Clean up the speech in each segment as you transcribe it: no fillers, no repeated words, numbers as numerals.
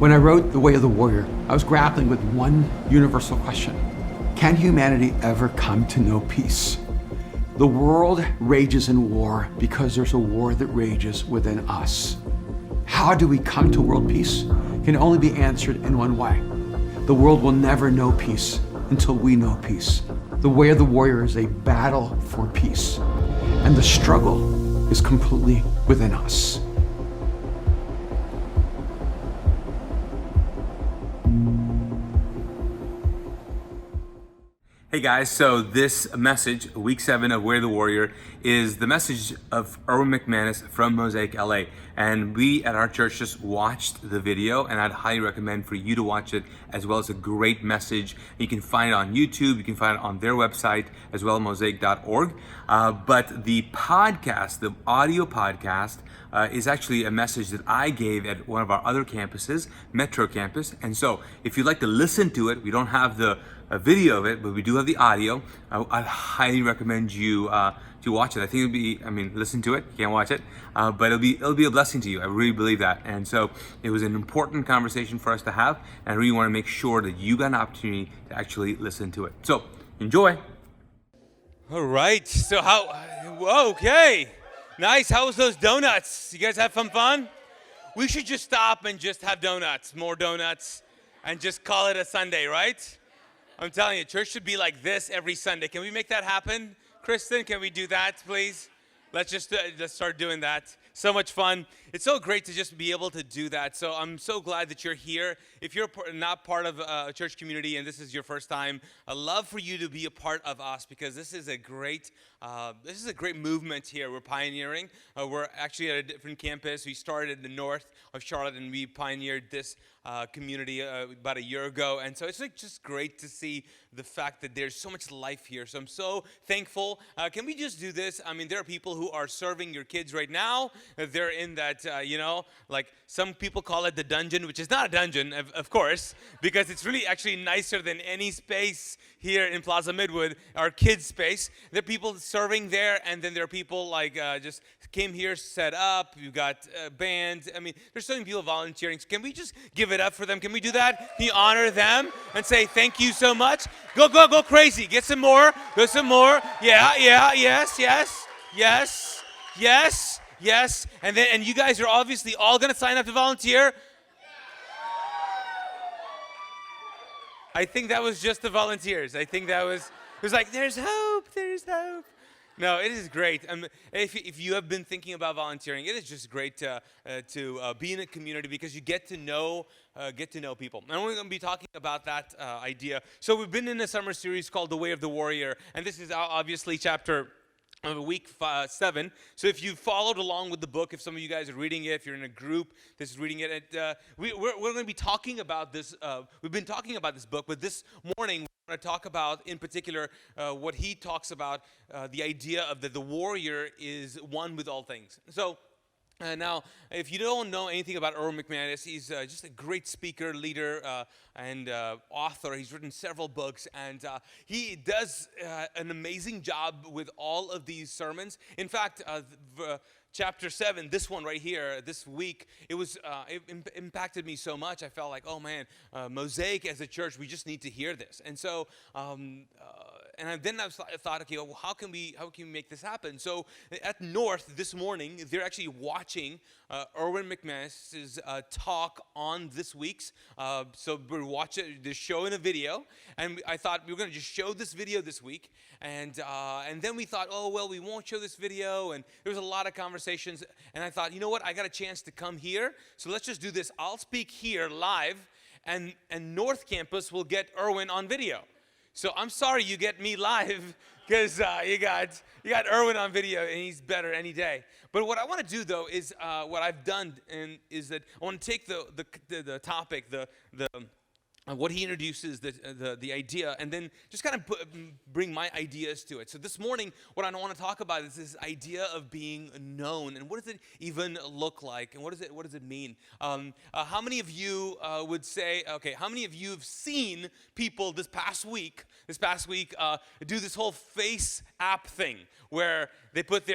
When I wrote The Way of the Warrior, I was grappling with one universal question. Can humanity ever come to know peace? The world rages in war because there's a war that rages within us. How do we come to world peace? Can only be answered in one way. The world will never know peace until we know peace. The Way of the Warrior is a battle for peace, and the struggle is completely within us. Hey guys, so this message, week 7 of Where the Warrior, is the message of Erwin McManus from Mosaic, LA. And we at our church just watched the video, and I'd highly recommend for you to watch it, as well as a great message. You can find it on YouTube, you can find it on their website, as well as mosaic.org. But the podcast, the audio podcast, is actually a message that I gave at one of our other campuses, Metro Campus. And so if you'd like to listen to it, we don't have the video of it, but we do have the audio. I'd highly recommend you to watch it. I think listen to it. You can't watch it, but it'll be a blessing to you. I really believe that. And so it was an important conversation for us to have, and I really want to make sure that you got an opportunity to listen to it. So enjoy. All right. So okay, nice. How was those donuts? You guys have some fun? We should just stop and just have donuts, more donuts, and just call it a Sunday, right? I'm telling you, church should be like this every Sunday. Can we make that happen? Kristen, can we do that, please? Let's start doing that. So much fun. It's so great to just be able to do that. So I'm so glad that you're here. If you're not part of a church community and this is your first time, I'd love for you to be a part of us, because this is a great movement here. We're pioneering. We're actually at a different campus. We started in the north of Charlotte, and we pioneered this community about a year ago. And so it's just great to see the fact that there's so much life here. So I'm so thankful. Can we just do this? I mean, there are people who are serving your kids right now. They're in that, like some people call it the dungeon, which is not a dungeon, of course, because it's really actually nicer than any space here in Plaza Midwood, our kids' space. There are people serving there, and then there are people like just came here, set up. You've got bands. I mean, there's so many people volunteering. So can we just give it up for them? Can we do that? Can you honor them and say thank you so much? Go crazy. Get some more. Go some more. Yeah, yes. And you guys are obviously all going to sign up to volunteer. I think that was just the volunteers. I think it was like, there's hope. No, it is great. If you have been thinking about volunteering, it is just great to be in a community, because you get to know people. And we're going to be talking about that idea. So we've been in a summer series called The Way of the Warrior, and this is obviously chapter week 7. So if you followed along with the book, if some of you guys are reading it, if you're in a group that's reading it, we're going to be talking about this. We've been talking about this book, but this morning we're going to talk about, in particular, what he talks about, the idea of that the warrior is one with all things. So now, if you don't know anything about Erwin McManus, he's just a great speaker, leader, and author. He's written several books, and he does an amazing job with all of these sermons. In fact, chapter 7, this one right here, this week, it impacted me so much. I felt like, oh man, Mosaic as a church, we just need to hear this. And so, then I thought, okay, well, how can we make this happen? So at North this morning, they're actually watching Erwin McManus's talk on this week's. So we're watching the show in a video, and I thought we were going to just show this video this week. And then we thought, oh well, we won't show this video, and there was a lot of conversations. And I thought, you know what? I got a chance to come here, so let's just do this. I'll speak here live, and North Campus will get Erwin on video. So I'm sorry you get me live, because you got Erwin on video, and he's better any day. But what I want to do though is what I've done, is that I want to take the topic, what he introduces, the idea, and then just kind of bring my ideas to it. So this morning, what I want to talk about is this idea of being known, and what does it even look like, and what does it mean? How many of you would say, okay, how many of you have seen people this past week do this whole face app thing, where they put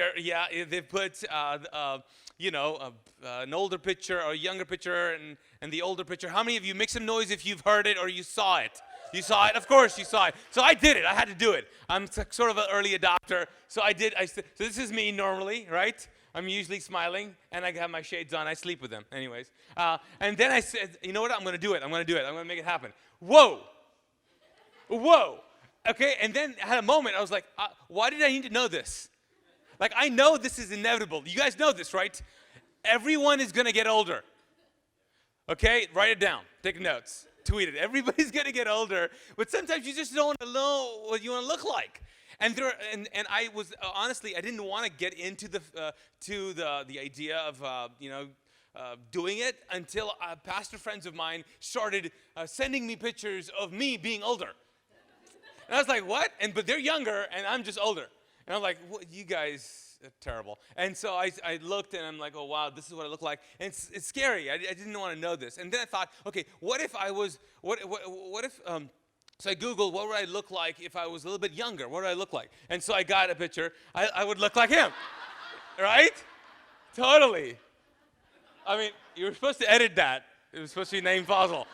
an older picture or a younger picture and the older picture. How many of you make some noise if you've heard it or you saw it? You saw it? Of course you saw it. So I did it. I had to do it. I'm sort of an early adopter. So I did. So this is me normally, right? I'm usually smiling, and I have my shades on. I sleep with them anyways. And then I said, you know what? I'm going to do it. I'm going to do it. I'm going to make it happen. Whoa. Okay, and then I had a moment. I was like, why did I need to know this? Like, I know this is inevitable. You guys know this, right? Everyone is going to get older. Okay? Write it down. Take notes. Tweet it. Everybody's going to get older. But sometimes you just don't want to know what you want to look like. And I was, honestly, I didn't want to get into the idea of, doing it until pastor friends of mine started sending me pictures of me being older. And I was like, what? But they're younger, and I'm just older. And I'm like, what, you guys are terrible. And so I looked, and I'm like, oh, wow, this is what I look like. And it's scary. I didn't want to know this. And then I thought, okay, what if I was, so I Googled, what would I look like if I was a little bit younger? What would I look like? And so I got a picture. I would look like him, right? Totally. I mean, you were supposed to edit that. It was supposed to be named Fazal.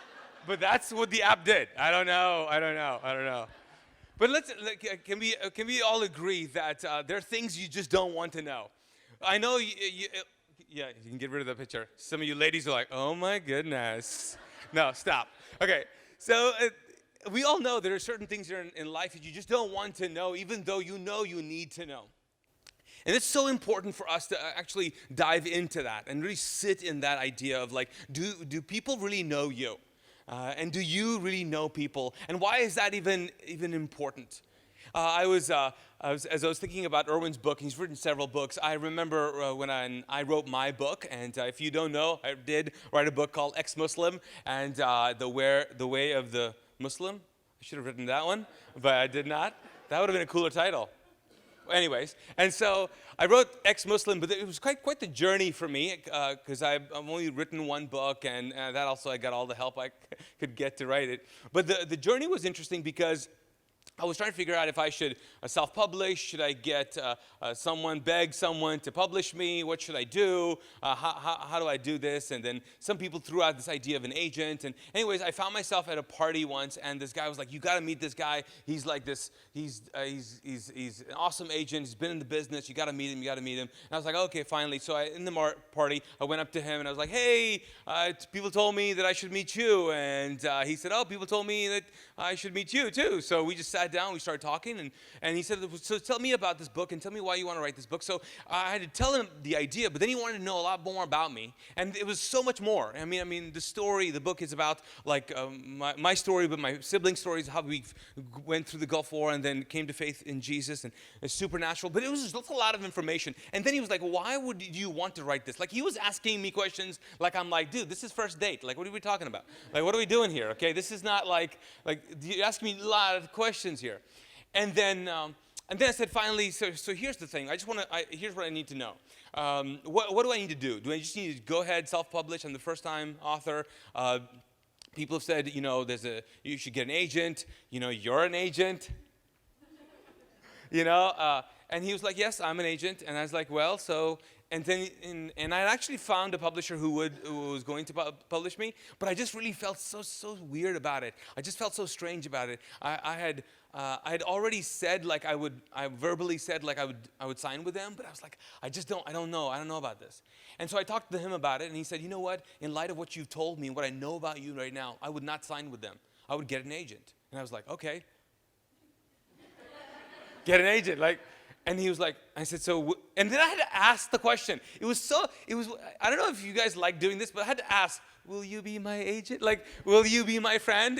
But that's what the app did. I don't know. But can we all agree that there are things you just don't want to know? I know you can get rid of the picture. Some of you ladies are like, oh my goodness. No, stop. Okay, so we all know there are certain things in life that you just don't want to know, even though you know you need to know. And it's so important for us to actually dive into that and really sit in that idea of like, do people really know you? And do you really know people? And why is that even important? As I was thinking about Erwin's book, he's written several books. I remember when I wrote my book, and if you don't know, I did write a book called Ex-Muslim and the Way of the Muslim. I should have written that one, but I did not. That would have been a cooler title. Anyways, and so I wrote Ex-Muslim, but it was quite the journey for me because I've only written one book, and that also I got all the help I could get to write it. But the journey was interesting because I was trying to figure out if I should self-publish. Should I get beg someone to publish me? What should I do? How do I do this? And then some people threw out this idea of an agent. And anyways, I found myself at a party once, and this guy was like, "You got to meet this guy. He's like this. He's an awesome agent. He's been in the business. You got to meet him. You got to meet him." And I was like, "Okay, finally." So in the party, I went up to him and I was like, "Hey, people told me that I should meet you." And he said, "Oh, people told me that I should meet you too." So we just sat down, we started talking, and he said, "So tell me about this book and tell me why you want to write this book." So I had to tell him the idea, but then he wanted to know a lot more about me, and it was so much more. I mean, the book is about like my story, but my sibling stories, how we went through the Gulf War and then came to faith in Jesus, and it's supernatural. But it was just a lot of information. And then he was like, "Why would you want to write this?" Like he was asking me questions, like I'm like, "Dude, this is first date. Like, what are we talking about? Like, what are we doing here? Okay, this is not like you're asking me a lot of questions here." And then I said, finally, so here's the thing. Here's what I need to know. What do I need to do? Do I just need to go ahead, self-publish? I'm the first-time author. People have said, you should get an agent. You're an agent. And he was like, "Yes, I'm an agent." And I was like, "Well, so." And then, I actually found a publisher who was going to publish me, but I just really felt so weird about it. I just felt so strange about it. I had already said I verbally said I would sign with them, but I was like, I don't know about this. And so I talked to him about it, and he said, "You know what? In light of what you've told me and what I know about you right now, I would not sign with them. I would get an agent." And I was like, "Okay, get an agent." And he was like, I said, "So," and then I had to ask the question. It was, I don't know if you guys like doing this, but I had to ask, "Will you be my agent? Like, will you be my friend?"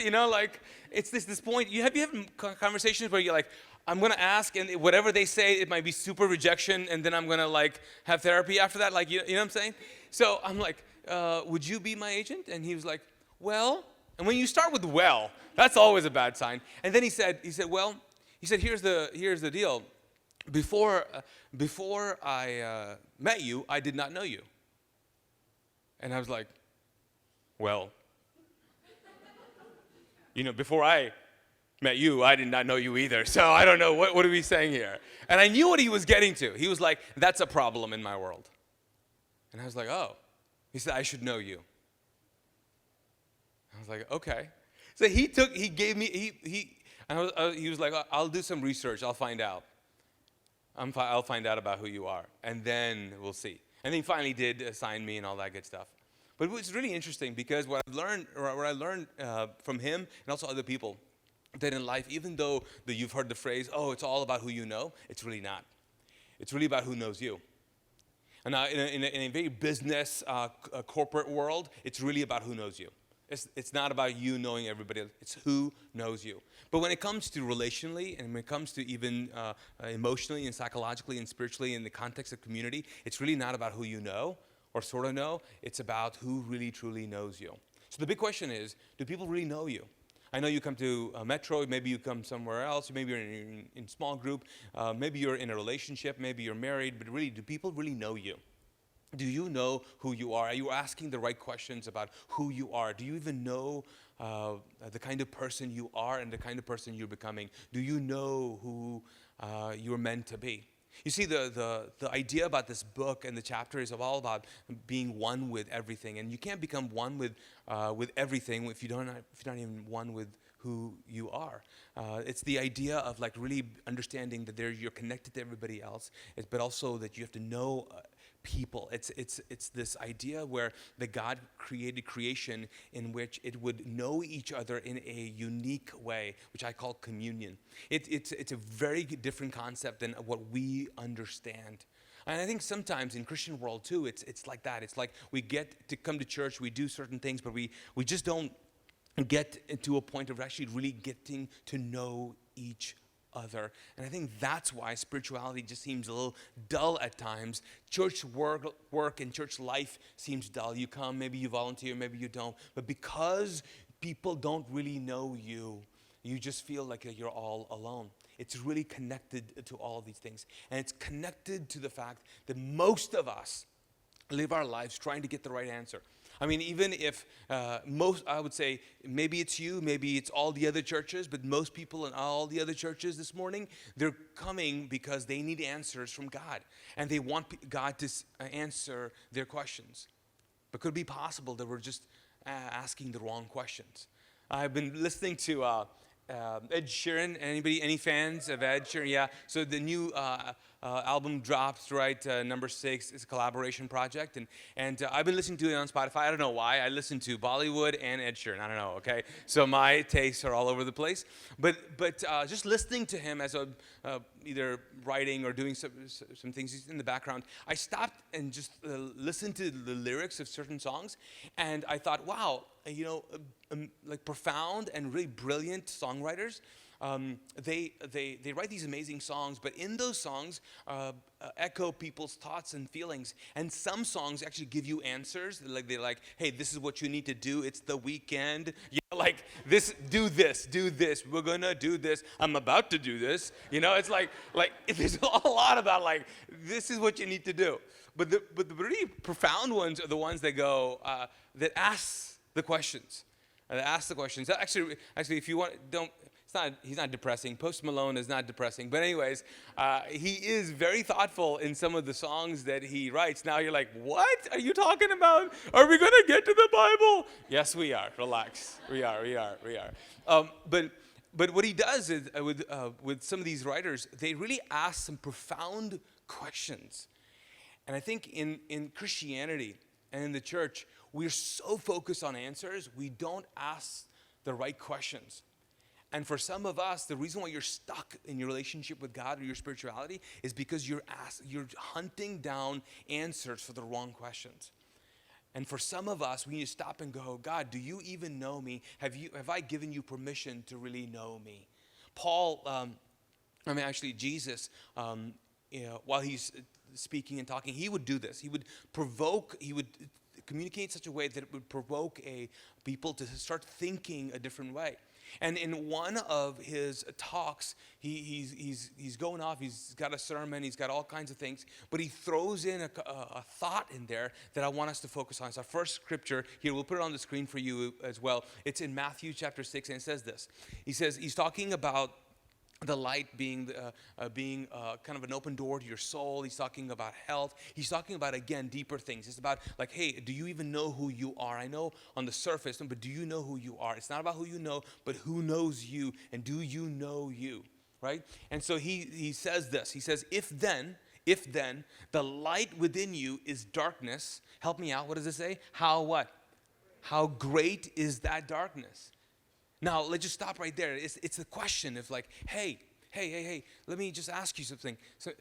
It's this point. Have you had conversations where you're like, "I'm going to ask, and whatever they say, it might be super rejection, and then I'm going to have therapy after that." You know what I'm saying? So I'm like, "Would you be my agent?" And he was like, "Well," and when you start with "well," that's always a bad sign. And then he said, "Well," he said, here's the deal. Before I met you, I did not know you." And I was like, "Well, before I met you, I did not know you either. So I don't know, what are we saying here?" And I knew what he was getting to. He was like, "That's a problem in my world." And I was like, oh. He said, I should know you. I was like, okay. So he gave me, he was like, I'll do some research, I'll find out. I'll find out about who you are, and then we'll see. And then he finally did assign me and all that good stuff. But it was really interesting because what I learned from him and also other people, that in life, even though you've heard the phrase, oh, it's all about who you know, it's really not. It's really about who knows you. And in a very business, corporate world, it's really about who knows you. It's not about you knowing everybody else. It's who knows you. But when it comes to relationally, and when it comes to even emotionally and psychologically and spiritually in the context of community, it's really not about who you know or sort of know. It's about who really, truly knows you. So the big question is, do people really know you? I know you come to Metro, maybe you come somewhere else, maybe you're in small group, maybe you're in a relationship, maybe you're married, but really, do people really know you? Do you know who you are? Are you asking the right questions about who you are? Do you even know the kind of person you are and the kind of person you're becoming? Do you know who you're meant to be? You see, the idea about this book and the chapter is all about being one with everything, and you can't become one with everything if you're not even one with who you are. It's the idea of like really understanding that you're connected to everybody else, but also that you have to know people. It's this idea where the God created creation in which it would know each other in a unique way, which I call communion. It's a very different concept than what we understand. And I think sometimes in Christian world too, it's like that. It's like we get to come to church, we do certain things, but we just don't get to a point of actually really getting to know each other. And I think that's why spirituality just seems a little dull at times. Church work and church life seems dull. You come, maybe you volunteer, maybe you don't. But because people don't really know you, you just feel like you're all alone. It's really connected to all of these things. And it's connected to the fact that most of us live our lives trying to get the right answer. I mean, even if I would say, maybe it's you, maybe it's all the other churches, but most people in all the other churches this morning, they're coming because they need answers from God. And they want God to answer their questions. But could it be possible that we're just asking the wrong questions? I've been listening to Ed Sheeran. Any fans of Ed Sheeran? Yeah. So the new album drops, right? Number 6. It's a collaboration project, and I've been listening to it on Spotify. I don't know why. I listen to Bollywood and Ed Sheeran. I don't know. Okay. So my tastes are all over the place. But just listening to him as either writing or doing some things in the background, I stopped and just listened to the lyrics of certain songs, and I thought, wow, like profound and really brilliant songwriters. They write these amazing songs, but in those songs echo people's thoughts and feelings. And some songs actually give you answers. They're like, hey, this is what you need to do. It's the weekend. Like this, do this. We're gonna do this. I'm about to do this. It's like there's a lot about like this is what you need to do. But the really profound ones are the ones that go that ask the questions. Ask the questions. Actually, if you want, don't. He's not depressing. Post Malone is not depressing. But anyways, he is very thoughtful in some of the songs that he writes. Now you're like, what are you talking about? Are we going to get to the Bible? Yes, we are. Relax. We are. But what he does is with some of these writers, they really ask some profound questions. And I think in Christianity and in the church, we're so focused on answers, we don't ask the right questions. And for some of us, the reason why you're stuck in your relationship with God or your spirituality is because you're hunting down answers for the wrong questions. And for some of us, we need to stop and go, God, do you even know me? Have I given you permission to really know me? Jesus, while he's speaking and talking, he would do this. He would communicate in such a way that it would provoke people to start thinking a different way. And in one of his talks, he's going off. He's got a sermon. He's got all kinds of things. But he throws in a thought in there that I want us to focus on. It's our first scripture here. We'll put it on the screen for you as well. It's in Matthew chapter 6, and it says this. He's talking about the light being kind of an open door to your soul. He's talking about health. He's talking about, again, deeper things. It's about like, hey, do you even know who you are? I know on the surface, but do you know who you are? It's not about who you know, but who knows you, and do you know you, right? And so he says this. He says, if then the light within you is darkness, help me out. What does it say? How what? How great is that darkness? Now, let's just stop right there. It's a question of like, hey, let me just ask you something. So,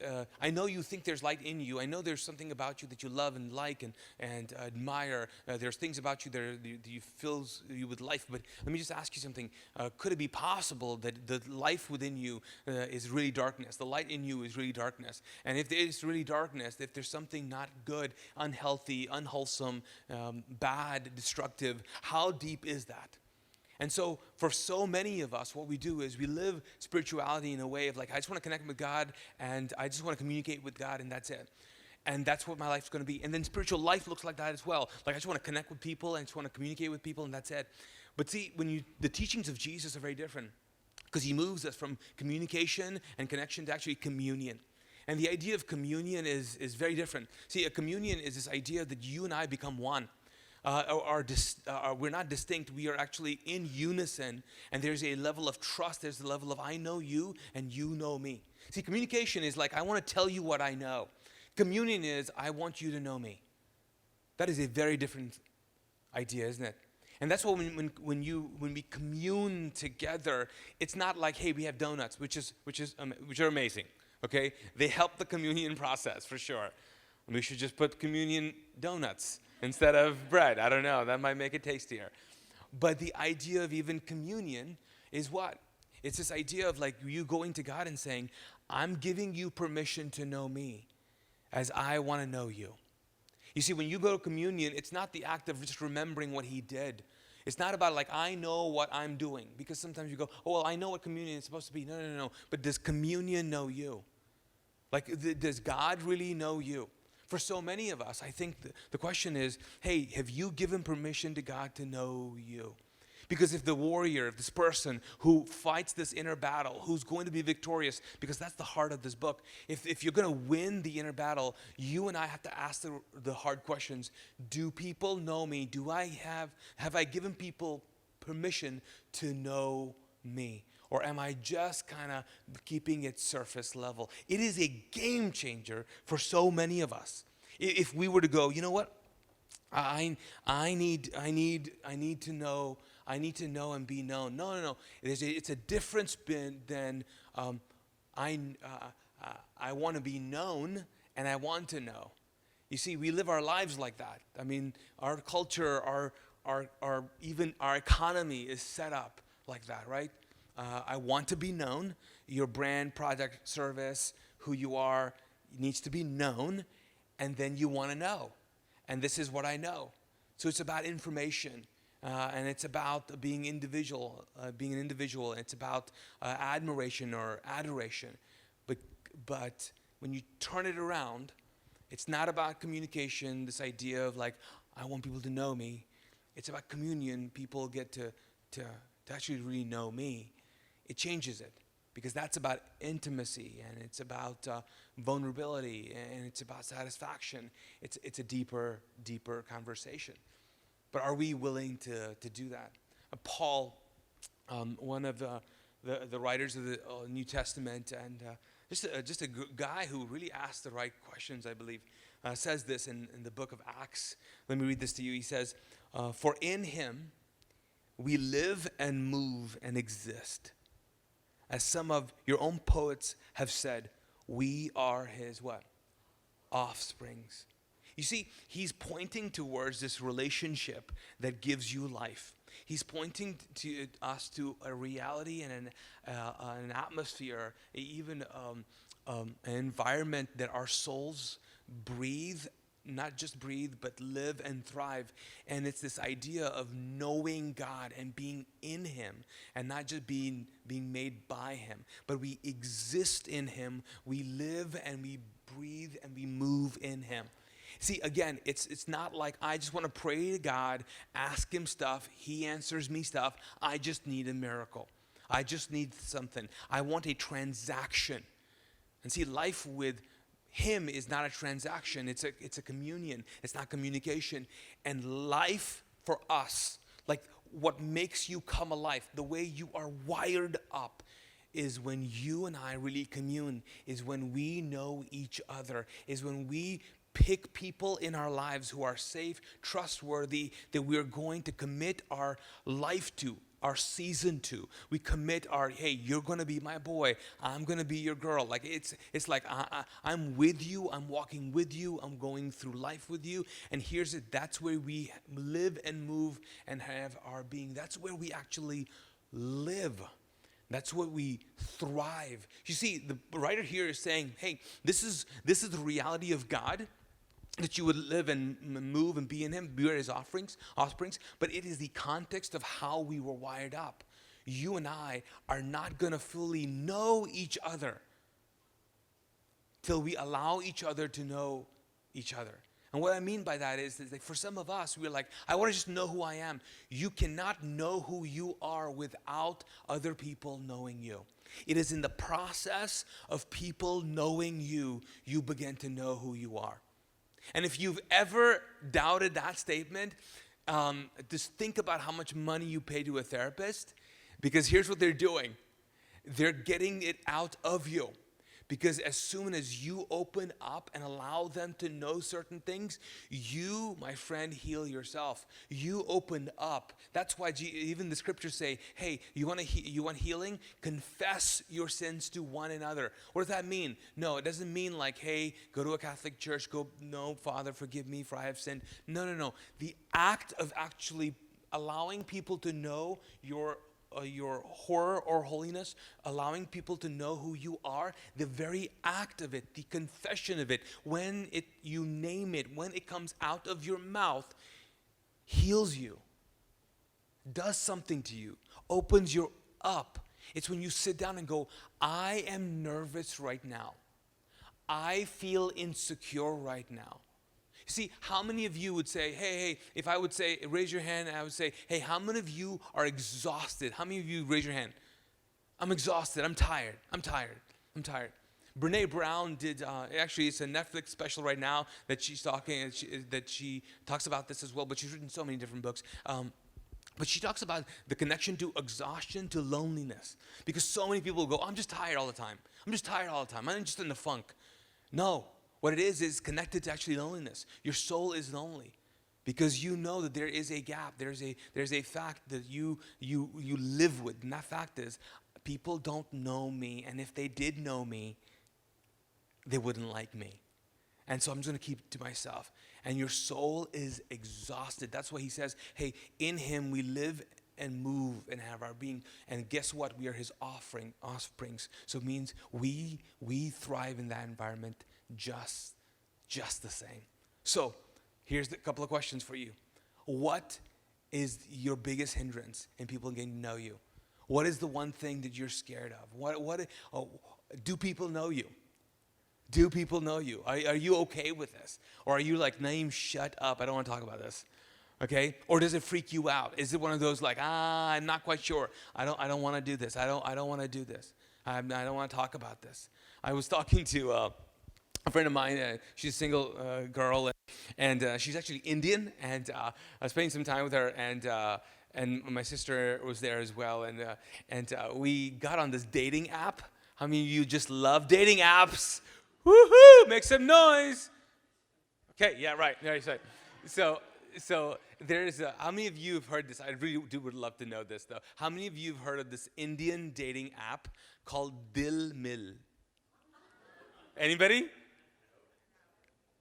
I know you think there's light in you. I know there's something about you that you love and like and admire. There's things about you that you fills you with life. But let me just ask you something. Could it be possible that the life within you is really darkness? The light in you is really darkness. And if it's really darkness, if there's something not good, unhealthy, unwholesome, bad, destructive, how deep is that? And so for so many of us, what we do is we live spirituality in a way of like, I just want to connect with God and I just want to communicate with God and that's it. And that's what my life's going to be. And then spiritual life looks like that as well. Like I just want to connect with people and I just want to communicate with people and that's it. But see, the teachings of Jesus are very different because he moves us from communication and connection to actually communion. And the idea of communion is very different. See, a communion is this idea that you and I become one. We're not distinct, we are actually in unison, and there's a level of trust, there's a level of I know you and you know me. See, communication is like I want to tell you what I know. Communion is I want you to know me. That is a very different idea, isn't it? And that's why when we commune together, it's not like, hey, we have donuts, which are amazing, okay? They help the communion process for sure. We should just put communion donuts instead of bread. I don't know, that might make it tastier. But the idea of even communion is what? It's this idea of like you going to God and saying, I'm giving you permission to know me as I want to know you. You see, when you go to communion, it's not the act of just remembering what he did. It's not about like, I know what I'm doing. Because sometimes you go, oh, well, I know what communion is supposed to be. No. But does communion know you? Like, does God really know you? For so many of us, I think the question is, hey, have you given permission to God to know you? Because if the warrior, if this person who fights this inner battle, who's going to be victorious, because that's the heart of this book, if you're going to win the inner battle, you and I have to ask the hard questions. Do people know me? Have I given people permission to know me? Or am I just kind of keeping it surface level? It is a game changer for so many of us. If we were to go, you know what? I need to know and be known. No. It's a difference than I want to be known and I want to know. You see, we live our lives like that. I mean, our culture, even our economy is set up like that, right? I want to be known. Your brand, product, service, who you are needs to be known, and then you want to know. And this is what I know. So it's about information, and it's about being an individual. It's about admiration or adoration. But when you turn it around, it's not about communication, this idea of like, I want people to know me. It's about communion. People get to actually really know me. It changes it, because that's about intimacy, and it's about vulnerability, and it's about satisfaction. It's a deeper conversation. But are we willing to do that? Paul, one of the writers of the New Testament, and just a guy who really asked the right questions, I believe, says this in the book of Acts. Let me read this to you. He says, "For in him we live and move and exist. As some of your own poets have said, we are his" what? Offsprings. You see, he's pointing towards this relationship that gives you life. He's pointing to us to a reality and an atmosphere, even an environment that our souls breathe, not just breathe, but live and thrive. And it's this idea of knowing God and being in him, and not just being made by him, but we exist in him, we live and we breathe and we move in him. See, again, it's not like I just want to pray to God, ask him stuff, he answers me stuff, I just need a miracle. I just need something. I want a transaction. And see, life with him is not a transaction. It's a communion. It's not communication. And life for us, like what makes you come alive, the way you are wired up, is when you and I really commune, is when we know each other, is when we pick people in our lives who are safe, trustworthy, that we're going to commit our life to, our season to. We commit our, hey, you're going to be my boy, I'm going to be your girl. Like it's like I'm with you, I'm walking with you, I'm going through life with you. And here's it, that's where we live and move and have our being. That's where we actually live. That's what we thrive. You see, the writer here is saying, hey, this is the reality of God, that you would live and move and be in him, be his offsprings, but it is the context of how we were wired up. You and I are not going to fully know each other till we allow each other to know each other. And what I mean by that is that for some of us, we're like, I want to just know who I am. You cannot know who you are without other people knowing you. It is in the process of people knowing you, you begin to know who you are. And if you've ever doubted that statement, just think about how much money you pay to a therapist, because here's what they're doing. They're getting it out of you. Because as soon as you open up and allow them to know certain things, you, my friend, heal yourself. You open up. That's why even the scriptures say, hey, you want healing? Confess your sins to one another. What does that mean? No, it doesn't mean like, hey, go to a Catholic church, no, Father, forgive me for I have sinned. No. The act of actually allowing people to know your horror or holiness, allowing people to know who you are, the very act of it, the confession of it, when you name it, when it comes out of your mouth, heals you, does something to you, opens you up. It's when you sit down and go, I am nervous right now. I feel insecure right now. See, how many of you would say, hey, if I would say, raise your hand, and I would say, hey, how many of you are exhausted? How many of you raise your hand? I'm exhausted. I'm tired. Brene Brown did, actually it's a Netflix special right now that she's talking, that she talks about this as well, but she's written so many different books. But she talks about the connection to exhaustion, to loneliness. Because so many people go, I'm just tired all the time. I'm just in the funk. No. What it is connected to actually loneliness. Your soul is lonely because you know that there is a gap. There's a fact that you live with. And that fact is, people don't know me. And if they did know me, they wouldn't like me. And so I'm just going to keep it to myself. And your soul is exhausted. That's why he says, hey, in him we live and move and have our being. And guess what? We are his offsprings. So it means we thrive in that environment just the same. So here's a couple of questions for you. What is your biggest hindrance in people getting to know you? What is the one thing that you're scared of? Do people know you? Do people know you? Are you okay with this? Or are you like, Naeem, shut up, I don't want to talk about this. Okay? Or does it freak you out? Is it one of those like, I'm not quite sure. I don't want to do this. I don't want to do this. I don't want to talk about this. I was talking to a friend of mine, she's a single girl, and she's actually Indian, and I was spending some time with her, and my sister was there as well, and we got on this dating app. How many of you just love dating apps? Woohoo! Make some noise. Okay, yeah, right. There you say. So there's how many of you have heard this? I really would love to know this though. How many of you have heard of this Indian dating app called Dil Mil? Anybody?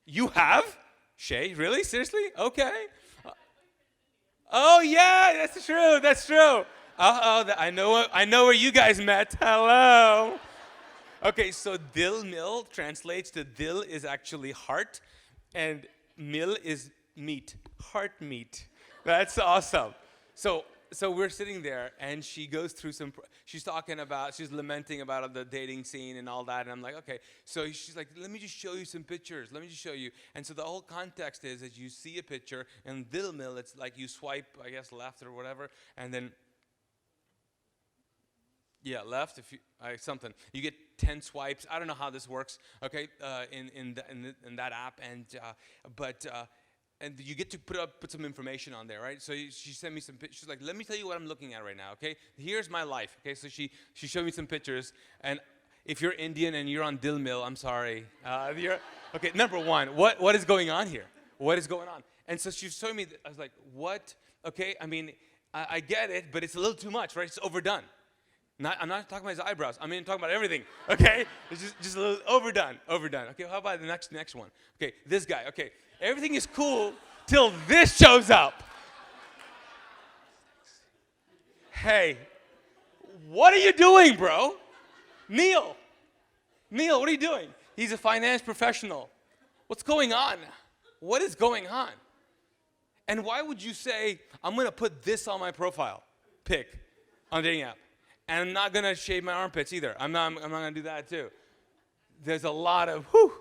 You have? Shay, really? Seriously? Okay. Oh yeah, that's true. I know where you guys met. Hello. Okay, so Dil Mil translates to Dil is actually heart, and Mil is meat, heart meat. That's awesome. So we're sitting there, and she goes through she's lamenting about the dating scene and all that, and I'm like, okay. So she's like, let me just show you some pictures. Let me just show you. And so the whole context is that you see a picture, and Dil Mil, it's like you swipe, I guess, left or whatever, and then Yeah, left. If you something, you get 10 swipes. I don't know how this works. Okay, in that app, and you get to put some information on there, right? So she sent me some pictures. She's like, let me tell you what I'm looking at right now. Okay, here's my life. Okay, so she showed me some pictures, and if you're Indian and you're on Dil Mil, I'm sorry. Okay. Number one, what is going on here? What is going on? And so she showed me. I was like, what? Okay, I mean, I get it, but it's a little too much, right? It's overdone. I'm not talking about his eyebrows. I mean, I'm talking about everything. Okay, it's just a little overdone. Okay, how about the next one? Okay, this guy. Okay, everything is cool till this shows up. Hey, what are you doing, bro? Neil, what are you doing? He's a finance professional. What's going on? What is going on? And why would you say, I'm going to put this on my profile pic on the dating app? And I'm not going to shave my armpits either. I'm not going to do that too. There's a lot of, whew.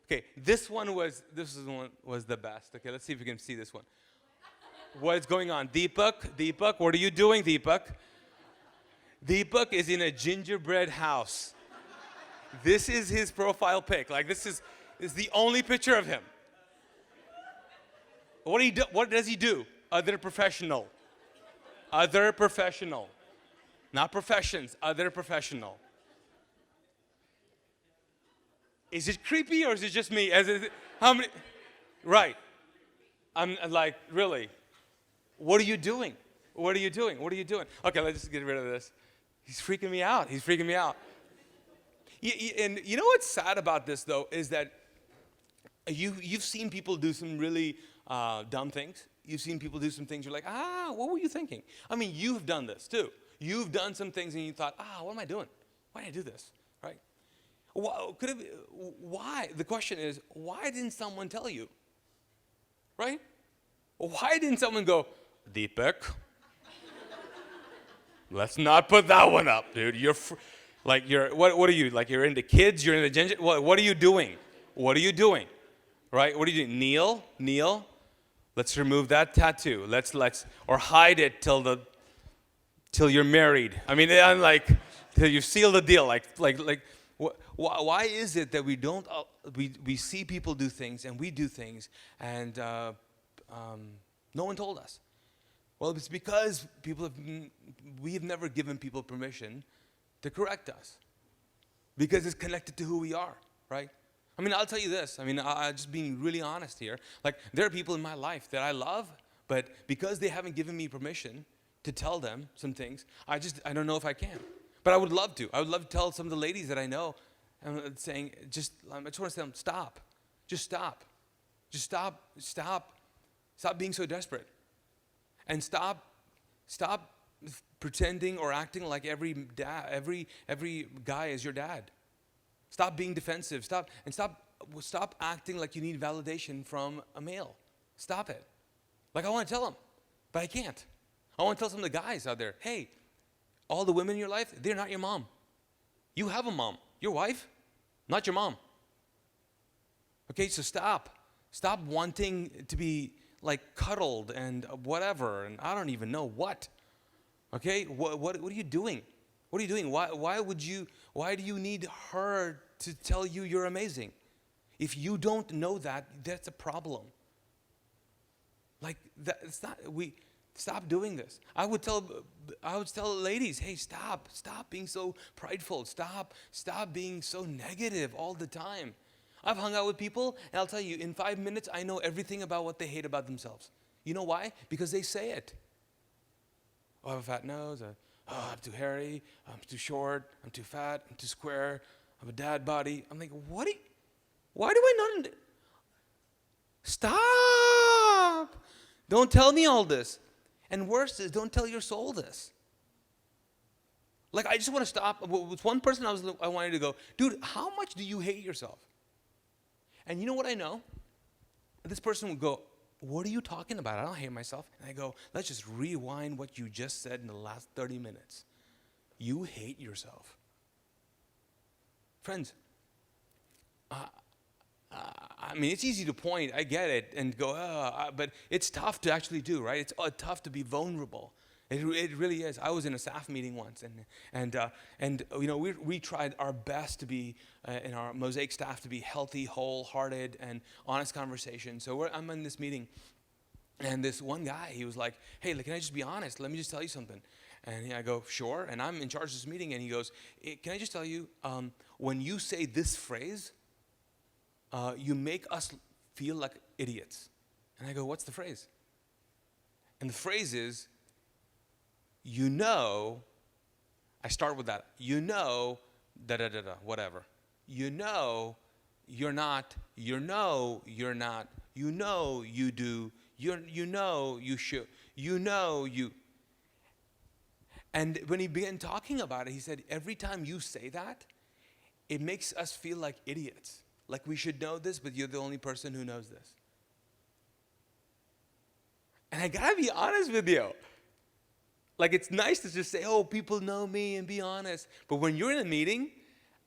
Okay, this one was the best. Okay, let's see if we can see this one. What is going on? Deepak, what are you doing, Deepak? Deepak is in a gingerbread house. This is his profile pic. Like, this is the only picture of him. What does he do? Other professional. Not professions, other professional. Is it creepy or is it just me? How many? Right. I'm like, really? What are you doing? Okay, let's just get rid of this. He's freaking me out. And you know what's sad about this, though, is that you've seen people do some really dumb things. You've seen people do some things. You're like, what were you thinking? I mean, you've done this, too. You've done some things and you thought, what am I doing? Why did I do this, right? Why? The question is, why didn't someone tell you, right? Why didn't someone go, Deepak, let's not put that one up, dude. What are you, like you're into kids, you're into ginger, what are you doing? Right? What are you doing? Neil, let's remove that tattoo. Or hide it till you're married. I mean, I'm like, till you seal the deal. Why is it that we don't, we see people do things and we do things and no one told us? Well, it's because we have never given people permission to correct us because it's connected to who we are, right? I mean, I'll tell you this. I mean, I'm just being really honest here. Like, there are people in my life that I love, but because they haven't given me permission to tell them some things, I don't know if I can. But I would love to. I would love to tell some of the ladies that I know, and saying, I just want to tell them, stop. Just stop. Just stop. Stop being so desperate. And stop pretending or acting like every guy is your dad. Stop being defensive. Stop acting like you need validation from a male. Stop it. Like, I want to tell them, but I can't. I want to tell some of the guys out there, hey, all the women in your life, they're not your mom. You have a mom. Your wife, not your mom. Okay, so stop. Stop wanting to be like cuddled and whatever, and I don't even know what. Okay, what are you doing? What are you doing? Why do you need her to tell you you're amazing? If you don't know that, that's a problem. Like that, it's not. Stop doing this. I would tell ladies, hey, stop being so prideful. Stop being so negative all the time. I've hung out with people, and I'll tell you, in 5 minutes, I know everything about what they hate about themselves. You know why? Because they say it. Oh, I have a fat nose. I'm too hairy. I'm too short. I'm too fat. I'm too square. I have a dad body. I'm like, why do I not? Stop! Don't tell me all this. And worse is, don't tell your soul this. Like, I just want to stop. With one person I wanted to go, dude, how much do you hate yourself? And you know what I know? This person would go, what are you talking about? I don't hate myself. And I go, let's just rewind what you just said in the last 30 minutes. You hate yourself. Friends, I mean, it's easy to point, I get it, and go, but it's tough to actually do, right? It's tough to be vulnerable. It really is. I was in a staff meeting once, and we tried our best to be in our Mosaic staff to be healthy, wholehearted, and honest conversation. So I'm in this meeting, and this one guy, he was like, "Hey, can I just be honest? Let me just tell you something." And I go, "Sure." And I'm in charge of this meeting, and he goes, "Can I just tell you, when you say this phrase, you make us feel like idiots." And I go, "What's the phrase?" And the phrase is, I start with that, whatever. You're not, you're not, you do, you should, you. And when he began talking about it, he said, every time you say that, it makes us feel like idiots. Like we should know this, but you're the only person who knows this. And I gotta be honest with you. Like, it's nice to just say, oh, people know me, and be honest. But when you're in a meeting,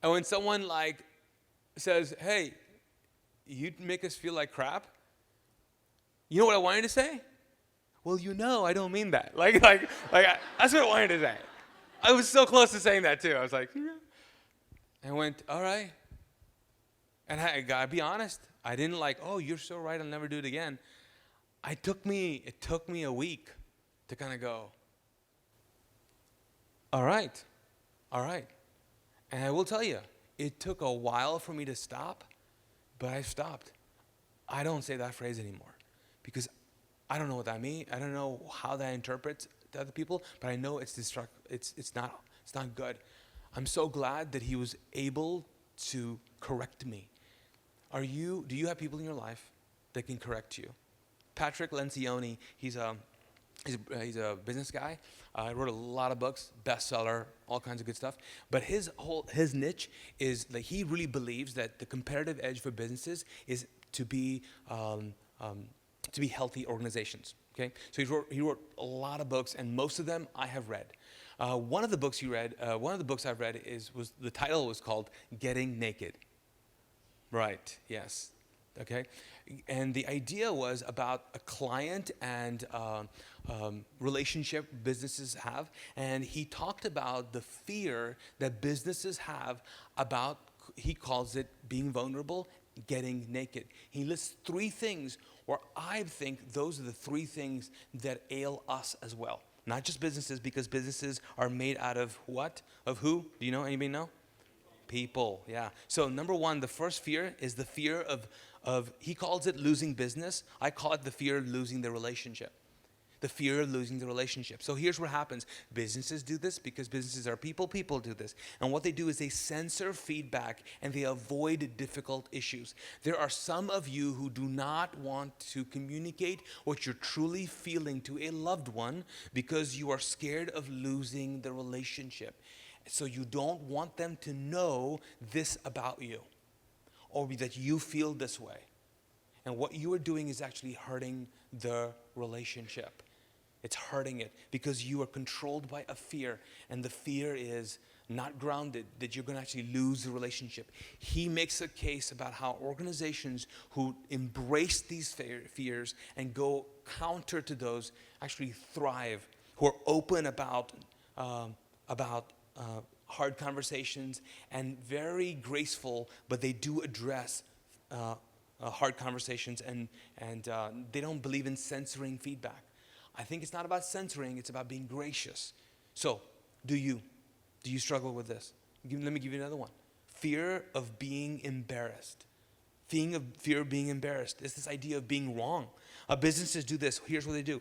and when someone says, hey, you make us feel like crap, you know what I wanted to say? Well, I don't mean that. That's what I wanted to say. I was so close to saying that too. I was like, yeah. And I went, all right. And I gotta be honest. I didn't oh, you're so right, I'll never do it again. It took me a week to kind of go, all right. And I will tell you, it took a while for me to stop, but I stopped. I don't say that phrase anymore because I don't know what that means. I don't know how that interprets to other people, but I know it's destructive. It's not good. I'm so glad that he was able to correct me. Do you have people in your life that can correct you? Patrick Lencioni, he's a business guy. Wrote a lot of books, bestseller, all kinds of good stuff. But his niche is that he really believes that the competitive edge for businesses is to be healthy organizations. Okay, so he wrote a lot of books, and most of them I have read. One of the books I've read was the title was called "Getting Naked." Right. Yes. Okay, and the idea was about a client and relationship businesses have, and he talked about the fear that businesses have about, he calls it being vulnerable, getting naked. He lists 3 things where I think those are the 3 things that ail us as well. Not just businesses, because businesses are made out of what? Of who? Do you know? Anybody know? People, yeah. So number 1, the first fear is the fear of he calls it losing business. I call it the fear of losing the relationship. The fear of losing the relationship. So here's what happens. Businesses do this because businesses are people. People do this. And what they do is they censor feedback and they avoid difficult issues. There are some of you who do not want to communicate what you're truly feeling to a loved one because you are scared of losing the relationship. So you don't want them to know this about you, or that you feel this way. And what you are doing is actually hurting the relationship. It's hurting it because you are controlled by a fear, and the fear is not grounded, that you're going to actually lose the relationship. He makes a case about how organizations who embrace these fears and go counter to those actually thrive, who are open about hard conversations and very graceful, but they do address hard conversations, and they don't believe in censoring feedback. I think it's not about censoring, it's about being gracious. So, do you struggle with this? Let me give you another one. Fear of being embarrassed. Fear of being embarrassed. It's this idea of being wrong. Businesses do this. Here's what they do.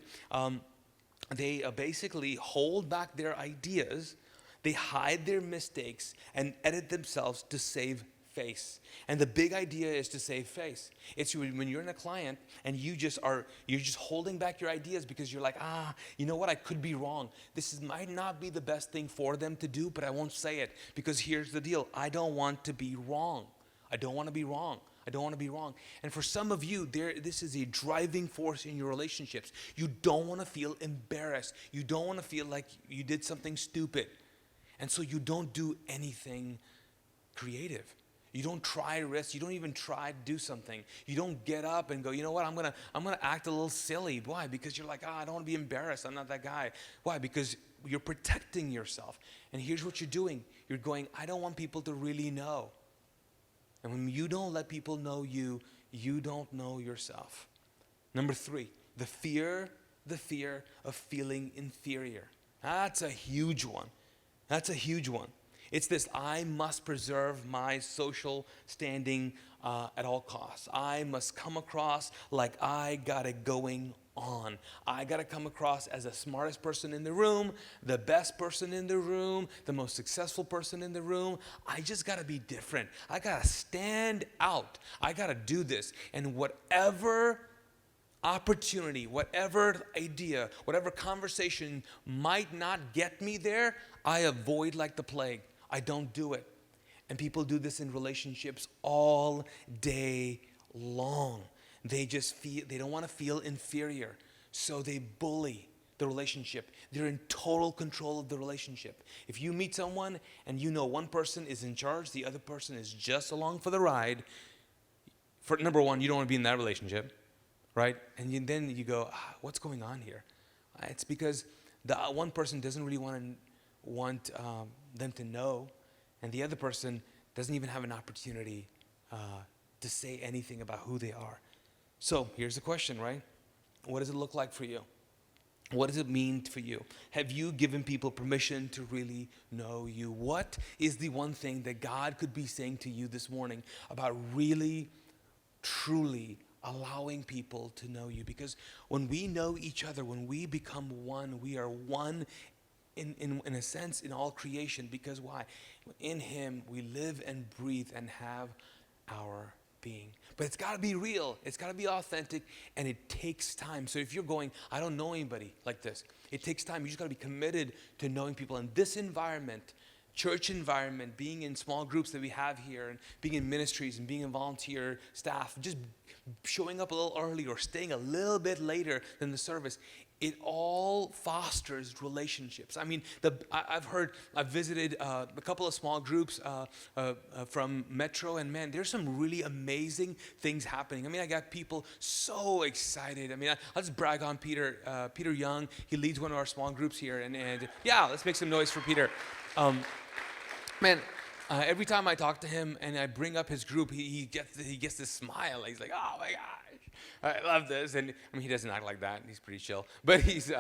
They basically hold back their ideas. They hide their mistakes and edit themselves to save face. And the big idea is to save face. It's when you're in a client and you're just holding back your ideas because you're like, you know what, I could be wrong. Might not be the best thing for them to do, but I won't say it because here's the deal. I don't want to be wrong. I don't want to be wrong. I don't want to be wrong. And for some of you, this is a driving force in your relationships. You don't want to feel embarrassed. You don't want to feel like you did something stupid. And so you don't do anything creative. You don't try risks. You don't even try to do something. You don't get up and go, you know what, I'm gonna act a little silly. Why? Because you're like, I don't want to be embarrassed. I'm not that guy. Why? Because you're protecting yourself. And here's what you're doing. You're going, I don't want people to really know. And when you don't let people know you, you don't know yourself. Number 3, the fear of feeling inferior. That's a huge one. That's a huge one. It's this, I must preserve my social standing at all costs. I must come across like I got it going on. I got to come across as the smartest person in the room, the best person in the room, the most successful person in the room. I just got to be different. I got to stand out. I got to do this. And whatever opportunity, whatever idea, whatever conversation might not get me there, I avoid like the plague. I don't do it. And people do this in relationships all day long. They don't want to feel inferior. So they bully the relationship. They're in total control of the relationship. If you meet someone and you know one person is in charge, the other person is just along for the ride, for number one, you don't want to be in that relationship, right? And then you go, what's going on here? It's because the one person doesn't really want them to know, and the other person doesn't even have an opportunity to say anything about who they are. So here's the question, right? What does it look like for you? What does it mean for you? Have you given people permission to really know you? What is the one thing that God could be saying to you this morning about really, truly allowing people to know you? Because when we know each other, when we become one, we are one in a sense in all creation. Because why? In Him we live and breathe and have our being. But it's got to be real. It's got to be authentic, and it takes time. So if you're going, I don't know anybody like this, it takes time. You just got to be committed to knowing people. In this environment, church environment, being in small groups that we have here, and being in ministries and being in volunteer staff, just showing up a little early or staying a little bit later than the service, it all fosters relationships. I mean, I've visited a couple of small groups from Metro, and man, there's some really amazing things happening. I mean, I got people so excited. I mean, I'll just brag on Peter Young. He leads one of our small groups here, and yeah, let's make some noise for Peter. Man, every time I talk to him and I bring up his group, he gets this smile. He's like, oh my gosh, I love this. And I mean, he doesn't act like that. He's pretty chill. But he's,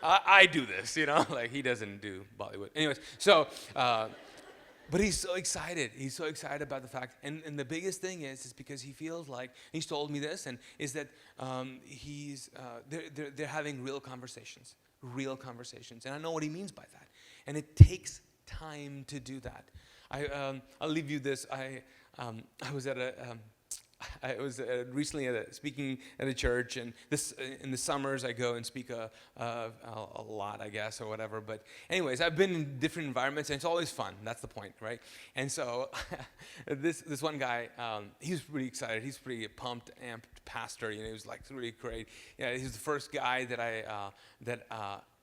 I do this, you know, like he doesn't do Bollywood. Anyways, so, but he's so excited. He's so excited about the fact. And the biggest thing is because he feels like, he's told me this, and is that they're having real conversations. And I know what he means by that. And it takes time to do that. I'll leave you this. I was recently speaking at a church, and in the summers I go and speak a lot, I guess, or whatever. But anyways, I've been in different environments, and it's always fun. That's the point, right? And so this one guy, he was pretty excited. He's pretty pumped, amped pastor. You know, he was like really great. Yeah, he was the first guy that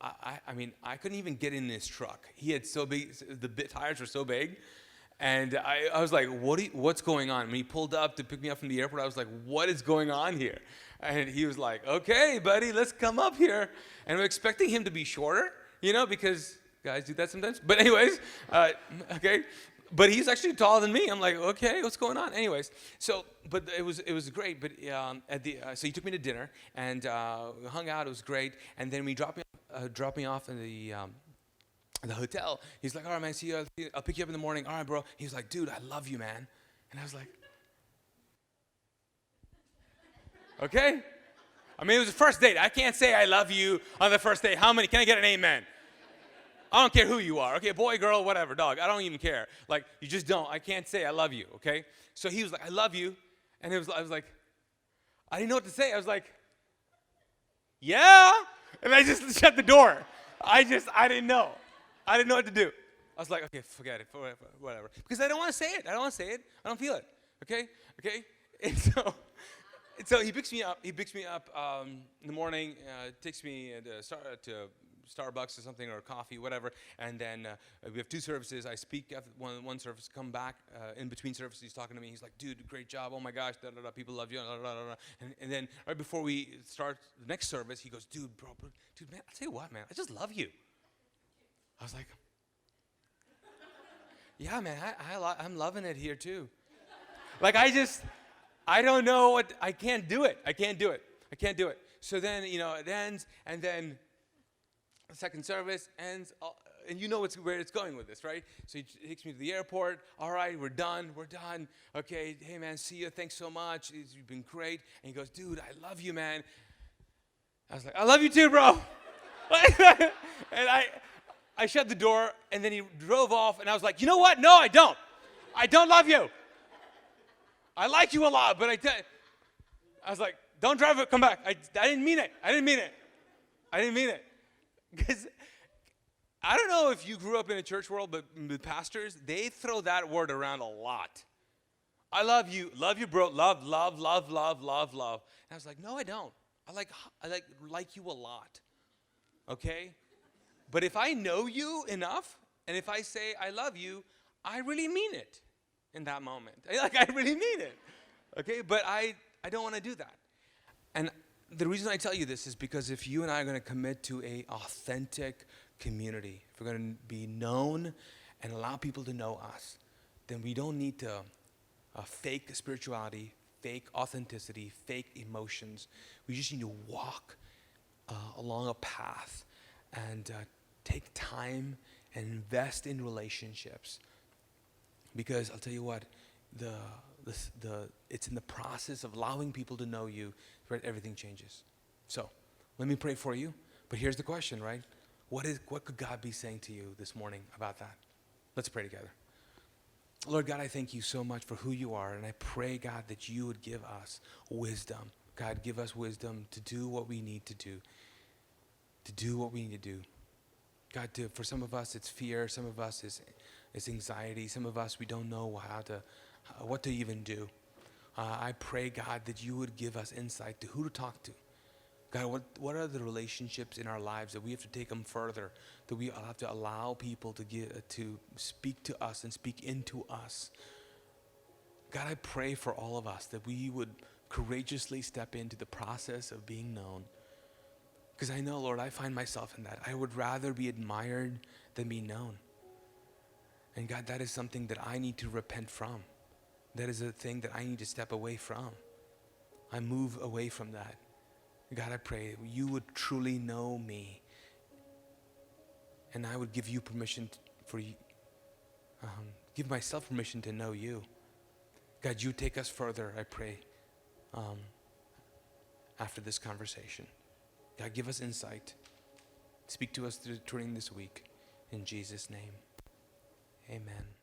I mean, I couldn't even get in his truck. He had so big, the tires were so big. And I was like, what's going on? When he pulled up to pick me up from the airport, I was like, what is going on here? And he was like, okay, buddy, let's come up here. And I'm expecting him to be shorter, you know, because guys do that sometimes. But anyways, okay. But he's actually taller than me. I'm like, okay, what's going on? Anyways, so, but it was great. But so he took me to dinner, and we hung out. It was great. And then we dropped me off in the hotel. He's like, all right, man, see you. I'll pick you up in the morning. All right, bro. He's like, dude, I love you, man. And I was like, okay. I mean, it was the first date. I can't say I love you on the first date. How many? Can I get an amen? I don't care who you are. Okay, boy, girl, whatever, dog. I don't even care. Like, you just don't. I can't say I love you, okay? So he was like, I love you. And I was like, I didn't know what to say. I was like, yeah. And I just shut the door. I didn't know. I didn't know what to do. I was like, okay, forget it, whatever. Because I don't want to say it. I don't feel it. Okay? And so he picks me up. In the morning, takes me to Starbucks or something, or coffee, whatever. And then we have 2 services. I speak after one service, come back in between services. He's talking to me. He's like, dude, great job. Oh my gosh, da, da, da, people love you. Da, da, da, da. And then right before we start the next service, he goes, dude, man, I'll tell you what, man, I just love you. I was like, yeah, man, I'm loving it here too. Like, I don't know what, I can't do it. So then, it ends, and then the second service ends, and you know where it's going with this, right? So he takes me to the airport. All right, we're done. Okay, hey, man, see you. Thanks so much. You've been great. And he goes, dude, I love you, man. I was like, I love you too, bro. And I shut the door, and then he drove off, and I was like, you know what? No, I don't. I don't love you. I like you a lot, but I was like, don't drive it, come back. I didn't mean it. Because I don't know if you grew up in a church world, but the pastors, they throw that word around a lot. I love you, bro. Love. And I was like, no, I don't. I like you a lot. Okay? But if I know you enough, and if I say I love you, I really mean it in that moment. I really mean it. Okay? But I don't want to do that. And the reason I tell you this is because if you and I are going to commit to an authentic community, if we're going to be known and allow people to know us, then we don't need to fake spirituality, fake authenticity, fake emotions. We just need to walk along a path and take time and invest in relationships. Because I'll tell you what, it's in the process of allowing people to know you where everything changes. So let me pray for you. But here's the question, right? What could God be saying to you this morning about that? Let's pray together. Lord God, I thank you so much for who you are, and I pray, God, that you would give us wisdom. God, give us wisdom to do what we need to do. God, for some of us, it's fear. Some of us, it's anxiety. Some of us, we don't know what to even do. I pray, God, that you would give us insight to who to talk to. God, what are the relationships in our lives that we have to take them further, that we have to allow people to speak to us and speak into us. God, I pray for all of us that we would courageously step into the process of being known. Because I know, Lord, I find myself in that. I would rather be admired than be known. And God, that is something that I need to repent from. That is a thing that I need to step away from. I move away from that. God, I pray you would truly know me, and I would give you permission give myself permission to know you. God, you take us further, I pray, after this conversation. God, give us insight. Speak to us during this week. In Jesus' name, amen.